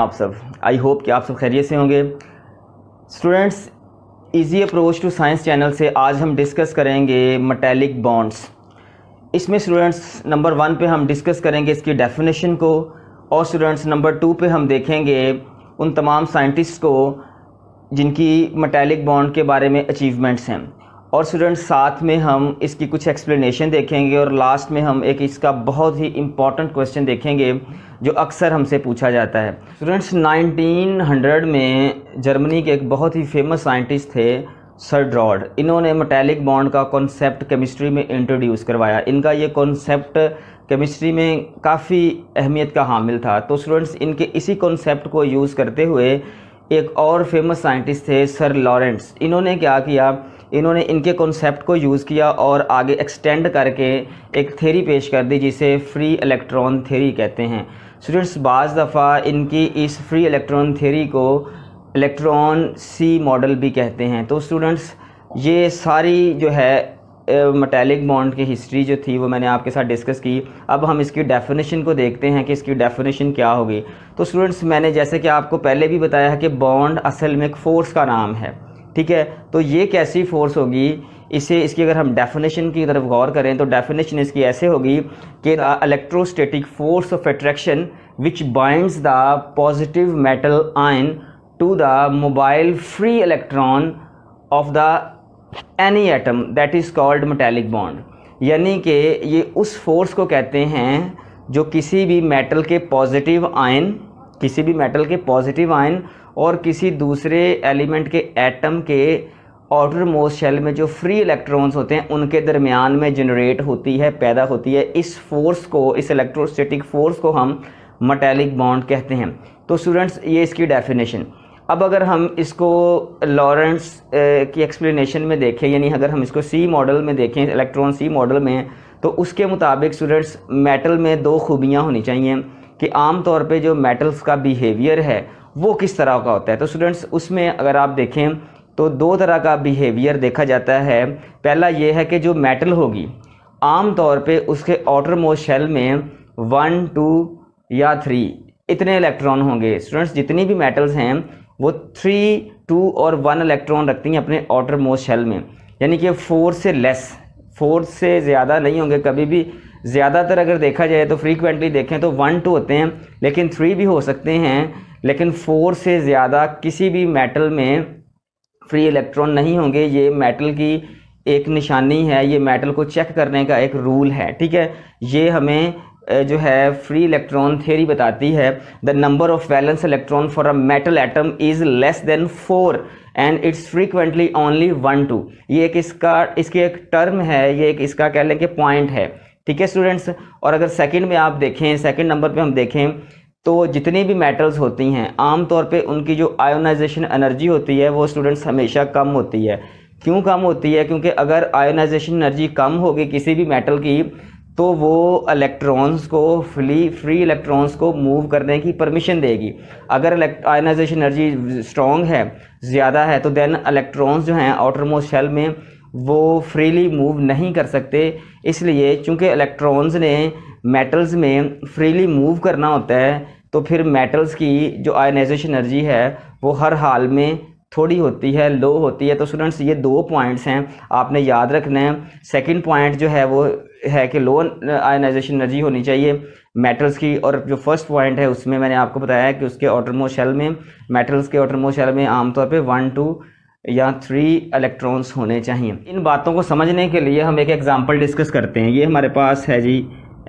आप सब? I hope कि आप सब खैरियत से होंगे। Students, easy approach to science channel से आज हम डिस्कस करेंगे मेटालिक बॉन्ड्स। इसमें स्टूडेंट्स नंबर 1 पे हम डिस्कस करेंगे इसकी डेफिनेशन को, और स्टूडेंट्स नंबर 2 पे हम देखेंगे उन तमाम साइंटिस्ट को जिनकी मेटालिक बॉन्ड के बारे में अचीवमेंट्स हैं, और स्टूडेंट्स साथ में हम इसकी कुछ एक्सप्लेनेशन देखेंगे, और लास्ट में हम एक इसका बहुत ही इम्पॉर्टेंट क्वेश्चन देखेंगे जो अक्सर हमसे पूछा जाता है। स्टूडेंट्स 1900 में जर्मनी के एक बहुत ही फेमस साइंटिस्ट थे सर ड्रॉड। इन्होंने मेटालिक बॉन्ड का कॉन्सेप्ट केमिस्ट्री में इंट्रोड्यूस करवाया। इनका ये कॉन्सेप्ट केमिस्ट्री में काफ़ी अहमियत का हामिल था। तो स्टूडेंट्स इनके इसी कॉन्सेप्ट को यूज़ करते हुए एक और फेमस साइंटिस्ट थे सर लॉरेंट्स। इन्होंने क्या किया, इन्होंने इनके कॉन्सेप्ट को यूज़ किया और आगे एक्सटेंड करके एक थ्योरी पेश कर दी जिसे फ्री इलेक्ट्रॉन थ्योरी कहते हैं। स्टूडेंट्स बाज़ दफ़ा इनकी इस फ्री इलेक्ट्रॉन थ्योरी को इलेक्ट्रॉन सी मॉडल भी कहते हैं। तो स्टूडेंट्स ये सारी जो है मेटालिक बॉन्ड की हिस्ट्री जो थी वो मैंने आपके साथ डिस्कस की। अब हम इसकी डेफिनेशन को देखते हैं कि इसकी डेफिनेशन क्या होगी। तो स्टूडेंट्स मैंने जैसे कि आपको पहले भी बताया है कि बॉन्ड असल में एक फ़ोर्स का नाम है, ठीक है। तो ये कैसी फ़ोर्स होगी, इसकी अगर हम डेफिनेशन की तरफ गौर करें तो डेफिनेशन इसकी ऐसे होगी कि the electrostatic force of attraction which binds the positive metal ion to the mobile free electron of the any atom that is called metallic bond. यानी कि ये उस फोर्स को कहते हैं जो किसी भी मेटल के पॉजिटिव आयन और किसी दूसरे एलिमेंट के एटम के आउटर मोस्ट शेल में जो फ्री इलेक्ट्रॉन्स होते हैं उनके दरमियान में जनरेट होती है, पैदा होती है। इस फोर्स को, इस इलेक्ट्रोस्टैटिक फोर्स को हम मेटालिक बॉन्ड कहते हैं। तो स्टूडेंट्स ये इसकी डेफिनेशन। अब अगर हम इसको लॉरेंट्स की एक्सप्लेनेशन में देखें, यानी अगर हम इसको सी मॉडल में देखें, इलेक्ट्रॉन सी मॉडल में, तो उसके मुताबिक स्टूडेंट्स मेटल में 2 खूबियाँ होनी चाहिए कि आम तौर पे जो मेटल्स का बिहेवियर है वो किस तरह का होता है। तो स्टूडेंट्स उसमें अगर आप देखें तो 2 तरह का बिहेवियर देखा जाता है। पहला ये है कि जो मेटल होगी आम तौर पे उसके आउटर मोस्ट शेल में 1, 2 या 3 इतने इलेक्ट्रॉन होंगे। स्टूडेंट्स जितनी भी मेटल्स हैं वो 3, 2 और 1 इलेक्ट्रॉन रखती हैं अपने आउटर मोस्ट शेल में, यानी कि 4 से लेस, 4 से ज़्यादा नहीं होंगे कभी भी। ज़्यादातर अगर देखा जाए तो फ्रीक्वेंटली देखें तो 1, 2 होते हैं, लेकिन 3 भी हो सकते हैं, लेकिन 4 से ज़्यादा किसी भी मेटल में फ्री इलेक्ट्रॉन नहीं होंगे। ये मेटल की एक निशानी है, ये मेटल को चेक करने का एक रूल है, ठीक है। ये हमें जो है फ्री इलेक्ट्रॉन थ्योरी बताती है। The number of valence electron for a metal atom is less than 4 and it's frequently only 1, 2। ये एक इसकी एक टर्म है, ये एक इसका कह लें कि पॉइंट है, ठीक है स्टूडेंट्स। और अगर सेकंड में आप देखें, सेकंड नंबर पे हम देखें तो जितनी भी मेटल्स होती हैं आम तौर पे उनकी जो आयोनाइजेशन एनर्जी होती है वो स्टूडेंट्स हमेशा कम होती है। क्यों कम होती है? क्योंकि अगर आयोनाइजेशन एनर्जी कम होगी किसी भी मेटल की तो वो इलेक्ट्रॉन्स को फ्री इलेक्ट्रॉन्स को मूव करने की परमिशन देगी। अगर आयोनाइजेशन एनर्जी स्ट्रॉन्ग है, ज़्यादा है, तो देन इलेक्ट्रॉन्स जो हैं आउटर मोस्ट शेल में वो फ्रीली मूव नहीं कर सकते। इसलिए चूँकि इलेक्ट्रॉन्स ने मेटल्स में फ्रीली मूव करना होता है तो फिर मेटल्स की जो आयोनाइजेशन एनर्जी है वो हर हाल में थोड़ी होती है, लो होती है। तो स्टूडेंट्स ये 2 पॉइंट्स हैं आपने याद रखना है। सेकंड पॉइंट जो है वो है कि लो आयोनाइजेशन एनर्जी होनी चाहिए मेटल्स की, और जो फर्स्ट पॉइंट है उसमें मैंने आपको बताया कि उसके आउटर मोस्ट शेल में, मेटल्स के आउटर मोस्ट शेल में आमतौर पे 1, 2 या 3 इलेक्ट्रॉन्स होने चाहिए। इन बातों को समझने के लिए हम एक एग्जाम्पल डिस्कस करते हैं। ये हमारे पास है जी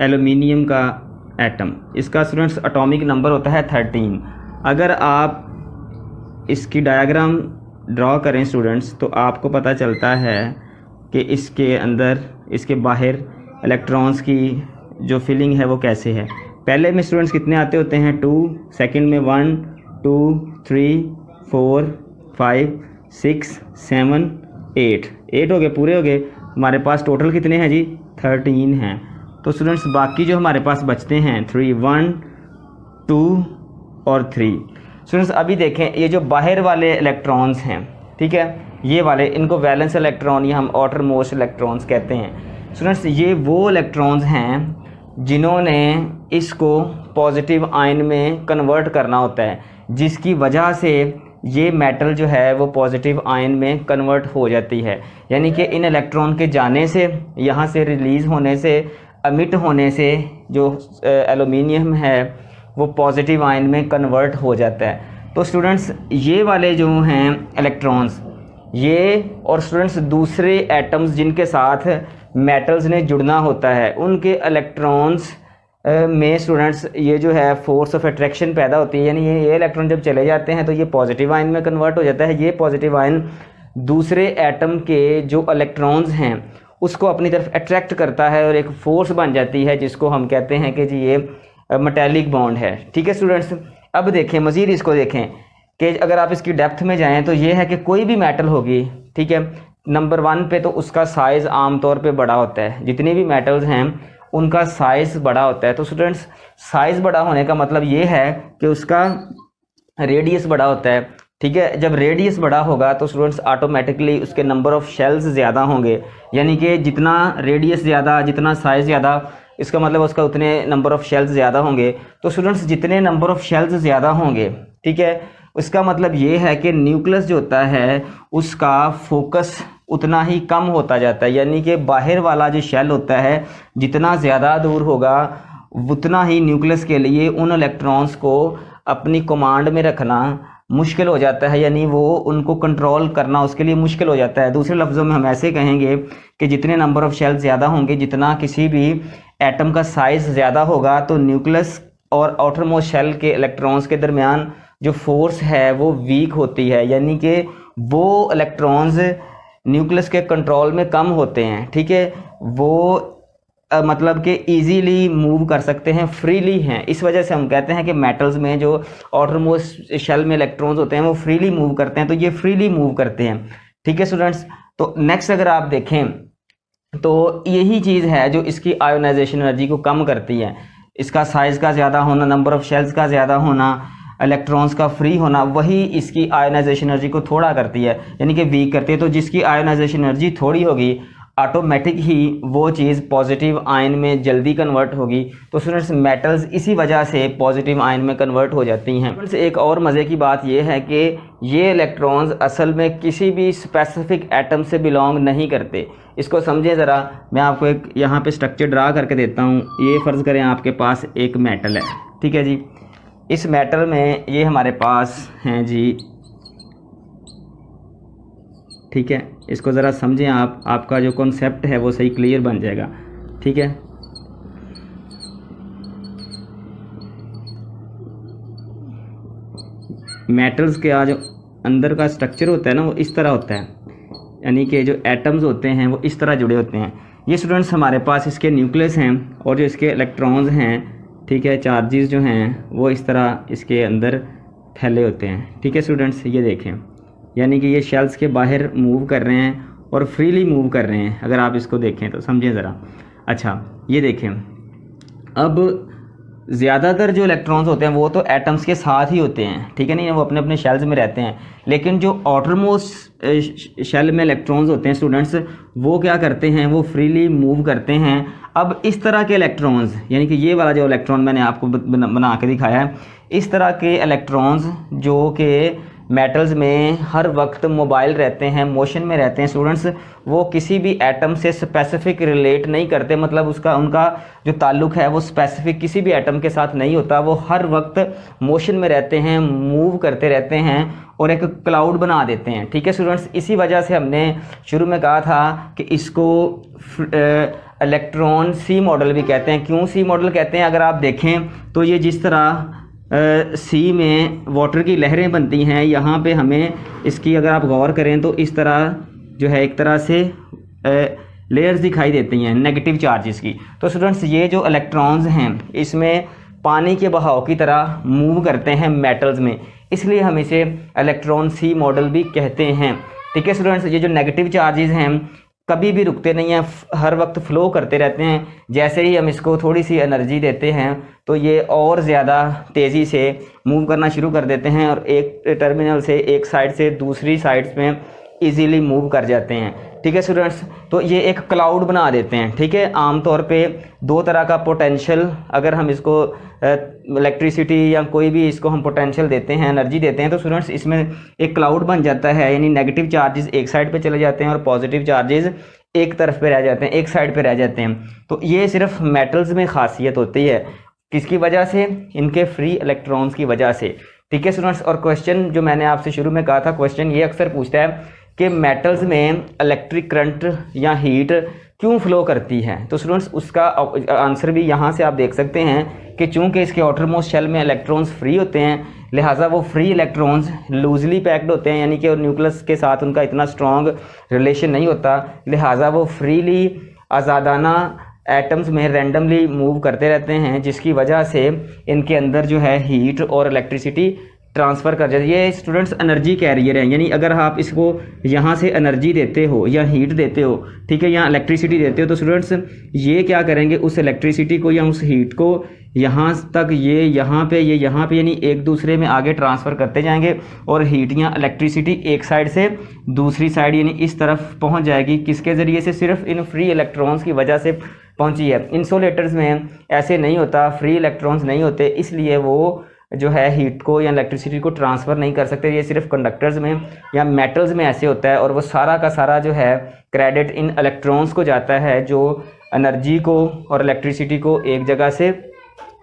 एल्यूमिनियम का एटम। इसका स्टूडेंट्स एटॉमिक नंबर होता है 13। अगर आप इसकी डायग्राम ड्रॉ करें स्टूडेंट्स तो आपको पता चलता है कि इसके अंदर, इसके बाहर इलेक्ट्रॉन्स की जो फिलिंग है वो कैसे है। पहले में स्टूडेंट्स कितने आते होते हैं? 2, सेकंड में 1, 2, 3, 4, 5, 6, 7, 8 हो गए, पूरे हो गए। हमारे पास टोटल कितने हैं जी? 13 हैं। तो स्टूडेंट्स बाकी जो हमारे पास बचते हैं 3, 1, 2 और 3। स्टूडेंट्स अभी देखें ये जो बाहर वाले इलेक्ट्रॉन्स हैं, ठीक है, ये वाले, इनको वैलेंस इलेक्ट्रॉन या हम आउटर मोस्ट इलेक्ट्रॉन्स कहते हैं। स्टूडेंट्स ये वो इलेक्ट्रॉन्स हैं जिन्होंने इसको पॉजिटिव आयन में कन्वर्ट करना होता है, जिसकी वजह से ये मेटल जो है वो पॉजिटिव आयन में कन्वर्ट हो जाती है। यानी कि इन इलेक्ट्रॉन के जाने से, यहाँ से रिलीज़ होने से, अमिट होने से जो एल्युमिनियम है वो पॉजिटिव आयन में कन्वर्ट हो जाता है। तो स्टूडेंट्स ये वाले जो हैं इलेक्ट्रॉन्स, ये और स्टूडेंट्स दूसरे एटम्स जिनके साथ मेटल्स ने जुड़ना होता है, उनके इलेक्ट्रॉन्स में स्टूडेंट्स ये जो है फोर्स ऑफ अट्रैक्शन पैदा होती है। यानी ये इलेक्ट्रॉन जब चले जाते हैं तो ये पॉजिटिव आयन में कन्वर्ट हो जाता है। ये पॉजिटिव आयन दूसरे एटम के जो इलेक्ट्रॉन्स हैं उसको अपनी तरफ अट्रैक्ट करता है और एक फोर्स बन जाती है, जिसको हम कहते हैं कि जी ये मेटालिक बॉन्ड है। ठीक है स्टूडेंट्स, अब देखें मज़ीद इसको देखें कि अगर आप इसकी डेप्थ में जाएं तो ये है कि कोई भी मेटल होगी, ठीक है, नंबर 1 पे तो उसका साइज़ आमतौर पे बड़ा होता है। जितनी भी मेटल्स हैं उनका साइज़ बड़ा होता है। तो स्टूडेंट्स साइज़ बड़ा होने का मतलब ये है कि उसका रेडियस बड़ा होता है। ठीक है, जब रेडियस बड़ा होगा तो स्टूडेंट्स ऑटोमेटिकली उसके नंबर ऑफ़ शेल्स ज़्यादा होंगे। यानी कि जितना रेडियस ज़्यादा, जितना साइज़ ज़्यादा, इसका मतलब उसका उतने नंबर ऑफ़ शेल्स ज़्यादा होंगे। तो स्टूडेंट्स जितने नंबर ऑफ़ शेल्स ज़्यादा होंगे, ठीक है, उसका मतलब ये है कि न्यूक्लियस जो होता है उसका फोकस उतना ही कम होता जाता है। यानी कि बाहर वाला जो शेल होता है जितना ज़्यादा दूर होगा उतना ही न्यूक्लियस के लिए उन इलेक्ट्रॉन्स को अपनी कमांड में रखना मुश्किल हो जाता है, यानी वो उनको कंट्रोल करना उसके लिए मुश्किल हो जाता है। दूसरे लफ्ज़ों में हम ऐसे कहेंगे कि जितने नंबर ऑफ़ शेल ज़्यादा होंगे, जितना किसी भी एटम का साइज़ ज़्यादा होगा, तो न्यूक्लियस और आउटर मोस्ट शेल के इलेक्ट्रॉन्स के दरमियान जो फोर्स है वो वीक होती है। यानी कि वो इलेक्ट्रॉन्स न्यूक्लियस के कंट्रोल में कम होते हैं। ठीक है, वो मतलब कि इजीली मूव कर सकते हैं, फ्रीली हैं। इस वजह से हम कहते हैं कि मेटल्स में जो आउटर मोस्ट शेल में इलेक्ट्रॉन्स होते हैं वो फ्रीली मूव करते हैं, तो ये फ्रीली मूव करते हैं। ठीक है स्टूडेंट्स, तो नेक्स्ट अगर आप देखें तो यही चीज़ है जो इसकी आयोनाइजेशन एनर्जी को कम करती है। इसका साइज़ का ज़्यादा होना, नंबर ऑफ़ शेल्स का ज़्यादा होना, इलेक्ट्रॉन्स का फ्री होना, वही इसकी आयोनाइजेशन एनर्जी को थोड़ा करती है, यानी कि वीक करती है। तो जिसकी आयोनाइजेशन एनर्जी थोड़ी होगी ऑटोमेटिक ही वो चीज़ पॉजिटिव आयन में जल्दी कन्वर्ट होगी। तो स्टूडेंट्स मेटल्स इसी वजह से पॉजिटिव आयन में कन्वर्ट हो जाती हैं। स्टूडेंट्स एक और मज़े की बात ये है कि ये इलेक्ट्रॉन्स असल में किसी भी स्पेसिफिक एटम से बिलोंग नहीं करते। इसको समझें ज़रा, मैं आपको एक यहाँ पे स्ट्रक्चर ड्रा करके देता हूँ। ये फ़र्ज़ करें आपके पास एक मेटल है, ठीक है जी। इस मेटल में ये हमारे पास हैं जी, ठीक है, इसको ज़रा समझें आप, आपका जो कॉन्सेप्ट है वो सही क्लियर बन जाएगा। ठीक है, मेटल्स के आज अंदर का स्ट्रक्चर होता है ना वो इस तरह होता है, यानी कि जो एटम्स होते हैं वो इस तरह जुड़े होते हैं। ये स्टूडेंट्स हमारे पास इसके न्यूक्लियस हैं और जो इसके इलेक्ट्रॉन्स हैं, ठीक है, चार्जेस जो हैं वो इस तरह इसके अंदर फैले होते हैं। ठीक है स्टूडेंट्स, ये देखें, यानी कि ये शेल्स के बाहर मूव कर रहे हैं और फ्रीली मूव कर रहे हैं। अगर आप इसको देखें तो समझें ज़रा। अच्छा, ये देखें, अब ज़्यादातर जो इलेक्ट्रॉन्स होते हैं वो तो एटम्स के साथ ही होते हैं, ठीक है नहीं, वो अपने अपने शेल्स में रहते हैं। लेकिन जो आउटर मोस्ट शेल में इलेक्ट्रॉन्स होते हैं स्टूडेंट्स, वो क्या करते हैं, वो फ्रीली मूव करते हैं। अब इस तरह के इलेक्ट्रॉन्स, यानी कि ये वाला जो इलेक्ट्रॉन मैंने आपको बना के दिखाया है, इस तरह के इलेक्ट्रॉन्स जो कि मेटल्स में हर वक्त मोबाइल रहते हैं, मोशन में रहते हैं स्टूडेंट्स, वो किसी भी एटम से स्पेसिफिक रिलेट नहीं करते। मतलब उनका जो ताल्लुक़ है वो स्पेसिफिक किसी भी एटम के साथ नहीं होता। वो हर वक्त मोशन में रहते हैं, मूव करते रहते हैं और एक क्लाउड बना देते हैं। ठीक है स्टूडेंट्स, इसी वजह से हमने शुरू में कहा था कि इसको इलेक्ट्रॉन सी मॉडल भी कहते हैं। क्यों सी मॉडल कहते हैं? अगर आप देखें तो ये जिस तरह सी में वाटर की लहरें बनती हैं, यहाँ पे हमें इसकी अगर आप गौर करें तो इस तरह जो है एक तरह से लेयर्स दिखाई देती हैं नेगेटिव चार्जेस की। तो स्टूडेंट्स ये जो इलेक्ट्रॉन्स हैं इसमें पानी के बहाव की तरह मूव करते हैं मेटल्स में, इसलिए हम इसे इलेक्ट्रॉन सी मॉडल भी कहते हैं। ठीक है स्टूडेंट्स, ये जो नेगेटिव चार्जेस हैं कभी भी रुकते नहीं हैं, हर वक्त फ़्लो करते रहते हैं। जैसे ही हम इसको थोड़ी सी एनर्जी देते हैं तो ये और ज़्यादा तेज़ी से मूव करना शुरू कर देते हैं और एक टर्मिनल से एक साइड से दूसरी साइड्स में इजीली मूव कर जाते हैं। ठीक है स्टूडेंट्स। तो ये एक क्लाउड बना देते हैं, ठीक है। आमतौर पे दो तरह का पोटेंशियल, अगर हम इसको इलेक्ट्रिसिटी या कोई भी इसको हम पोटेंशियल देते हैं, एनर्जी देते हैं, तो स्टूडेंट्स इसमें एक क्लाउड बन जाता है, यानी नेगेटिव चार्जेस एक साइड पे चले जाते हैं और पॉजिटिव चार्जेस एक तरफ पे रह जाते हैं, एक साइड पे रह जाते हैं। तो ये सिर्फ मेटल्स में खासियत होती है, किसकी वजह से? इनके फ्री इलेक्ट्रॉन्स की वजह से, ठीक है स्टूडेंट्स। और क्वेश्चन जो मैंने आपसे शुरू में कहा था, क्वेश्चन ये अक्सर पूछता है कि मेटल्स में इलेक्ट्रिक करंट या हीट क्यों फ्लो करती है। तो स्टूडेंट्स उसका आंसर भी यहाँ से आप देख सकते हैं कि चूंकि इसके आउटर मोस्ट शेल में इलेक्ट्रॉन्स फ्री होते हैं, लिहाजा वो फ्री इलेक्ट्रॉन्स लूजली पैक्ड होते हैं, यानी कि न्यूक्लियस के साथ उनका इतना स्ट्रॉन्ग रिलेशन नहीं होता, लिहाजा वो फ्रीली आज़ादाना एटम्स में रैंडमली मूव करते रहते हैं, जिसकी वजह से इनके अंदर जो है हीट और इलेक्ट्रिसिटी ट्रांसफ़र कर जाती है। ये स्टूडेंट्स एनर्जी कैरियर हैं, यानी अगर आप इसको यहाँ से एनर्जी देते हो या हीट देते हो, ठीक है, या इलेक्ट्रिसिटी देते हो, तो स्टूडेंट्स ये क्या करेंगे, उस इलेक्ट्रिसिटी को या उस हीट को यहाँ तक, ये यहाँ पे यानी एक दूसरे में आगे ट्रांसफ़र करते जाएंगे और हीट या इलेक्ट्रिसिटी एक साइड से दूसरी साइड यानी इस तरफ पहुँच जाएगी। किसके ज़रिए से? सिर्फ इन फ्री इलेक्ट्रॉन्स की वजह से पहुँची है। इंसुलेटर्स में ऐसे नहीं होता, फ्री इलेक्ट्रॉन्स नहीं होते, इसलिए वो जो है हीट को या इलेक्ट्रिसिटी को ट्रांसफ़र नहीं कर सकते। ये सिर्फ कंडक्टर्स में या मेटल्स में ऐसे होता है, और वो सारा का सारा जो है क्रेडिट इन इलेक्ट्रॉन्स को जाता है, जो एनर्जी को और इलेक्ट्रिसिटी को एक जगह से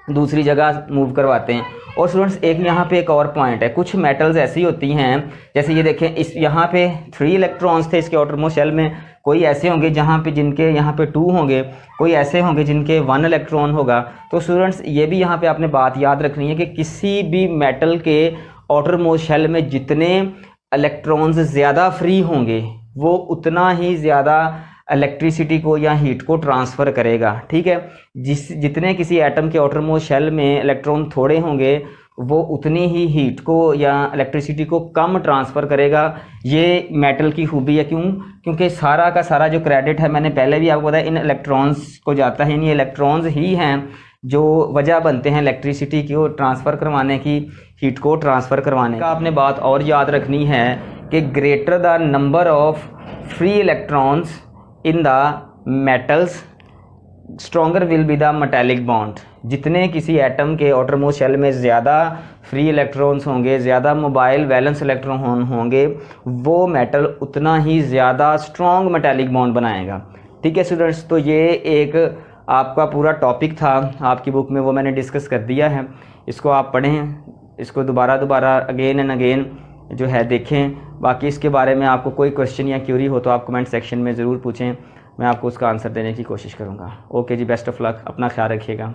दूसरी जगह मूव करवाते हैं। और स्टूडेंट्स एक यहाँ पे एक और पॉइंट है, कुछ मेटल्स ऐसी होती हैं, जैसे ये देखें, इस यहाँ पे 3 इलेक्ट्रॉन्स थे इसके आउटर मोस्ट शेल में, कोई ऐसे होंगे जहाँ पे जिनके यहाँ पे 2 होंगे, कोई ऐसे होंगे जिनके 1 इलेक्ट्रॉन होगा। तो स्टूडेंट्स ये भी यहाँ पे आपने बात याद रखनी है कि किसी भी मेटल के आउटर मोस्ट शेल में जितने इलेक्ट्रॉन्स ज़्यादा फ्री होंगे वो उतना ही ज़्यादा इलेक्ट्रिसिटी को या हीट को ट्रांसफ़र करेगा, ठीक है। जितने किसी एटम के आउटर मोस्ट शेल में इलेक्ट्रॉन थोड़े होंगे वो उतनी ही हीट को या इलेक्ट्रिसिटी को कम ट्रांसफ़र करेगा। ये मेटल की खूबी है, क्योंकि सारा का सारा जो क्रेडिट है, मैंने पहले भी आपको बताया, इन इलेक्ट्रॉन्स को जाता है। ये इलेक्ट्रॉन्स ही हैं जो वजह बनते हैं इलेक्ट्रिसिटी को ट्रांसफ़र करवाने की, हीट को ट्रांसफ़र करवाने का। आपने बात और याद रखनी है कि greater the number of free electrons in the metals stronger will be the metallic bond. जितने किसी एटम के आउटर मोस्ट शेल में ज़्यादा फ्री इलेक्ट्रॉन्स होंगे, ज़्यादा मोबाइल वैलेंस इलेक्ट्रॉन होंगे, वो मेटल उतना ही ज़्यादा स्ट्रॉन्ग मेटेलिक बॉन्ड बनाएगा, ठीक है स्टूडेंट्स। तो ये एक आपका पूरा टॉपिक था आपकी बुक में, वो मैंने डिस्कस कर दिया है। इसको आप पढ़ें, इसको दोबारा अगेन एंड अगेन जो है देखें। बाकी इसके बारे में आपको कोई क्वेश्चन या क्यूरी हो तो आप कमेंट सेक्शन में ज़रूर पूछें, मैं आपको उसका आंसर देने की कोशिश करूँगा। ओके जी, बेस्ट ऑफ लक, अपना ख्याल रखिएगा।